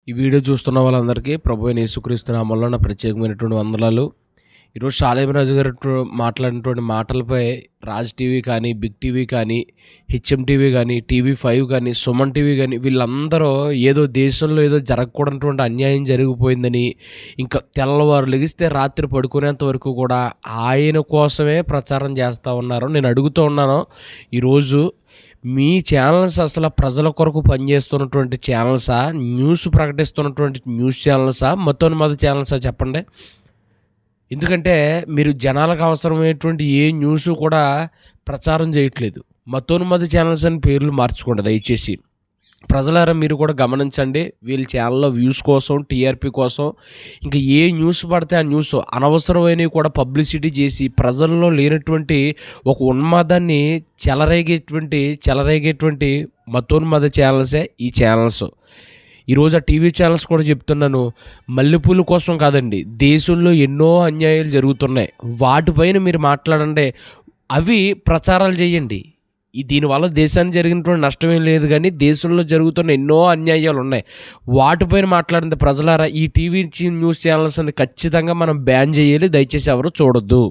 ఈ వీడియో చూస్తున్న వాళ్ళందరికీ ప్రభువైన యేసుక్రీస్తు నామములో నా ప్రత్యేకమైనటువంటి వందనాలు. ఈరోజు షాలేం రాజు గారు మాట్లాడినటువంటి మాటలపై రాజ్ టీవీ కానీ, బిగ్ టీవీ కానీ, హెచ్ఎం టీవీ కానీ, టీవీ5 కానీ, సుమన్ టీవీ కానీ వీళ్ళందరూ ఏదో దేశంలో ఏదో జరగకూడనటువంటి అన్యాయం జరిగిపోయిందని, ఇంకా తెల్లవారు లెగిస్తే రాత్రి పడుకునేంత వరకు కూడా ఆయన కోసమే ప్రచారం చేస్తూ ఉన్నారు. నేను అడుగుతూ ఉన్నాను, ఈరోజు మీ ఛానల్స్ అసలు ప్రజల కొరకు పనిచేస్తున్నటువంటి ఛానల్సా, న్యూస్ ప్రకటిస్తున్నటువంటి న్యూస్ ఛానల్సా, మతోన్మాద ఛానల్సా చెప్పండి. ఎందుకంటే మీరు జనాలకు అవసరమైనటువంటి ఏ న్యూస్ కూడా ప్రచారం చేయట్లేదు. మతోన్మాద ఛానల్స్ అని పేర్లు మార్చుకోండి దయచేసి. ప్రజలారా మీరు కూడా గమనించండి. వీళ్ళ ఛానల్లో వ్యూస్ కోసం, టీఆర్పీ కోసం ఇంకా ఏ న్యూస్ పడితే ఆ న్యూస్ అనవసరమైనవి కూడా పబ్లిసిటీ చేసి ప్రజల్లో లేనటువంటి ఒక ఉన్మాదాన్ని చెలరేగేటువంటి మతోన్మాద ఛానల్సే ఈ ఛానల్స్. ఈరోజు ఆ టీవీ ఛానల్స్ కూడా చెప్తున్నాను, మల్లెపూల కోసం కాదండి, దేశంలో ఎన్నో అన్యాయాలు జరుగుతున్నాయి, వాటిపైన మీరు మాట్లాడండి, అవి ప్రచారాలు చేయండి. దీనివల్ల దేశానికి జరిగినటువంటి నష్టమేం లేదు, కానీ దేశంలో జరుగుతున్న ఎన్నో అన్యాయాలు ఉన్నాయి, వాటిపైన మాట్లాడింది. ప్రజలారా ఈ టీవీ న్యూస్ ఛానల్స్ అని ఖచ్చితంగా మనం బ్యాన్ చేయాలి. దయచేసి ఎవరు చూడొద్దు.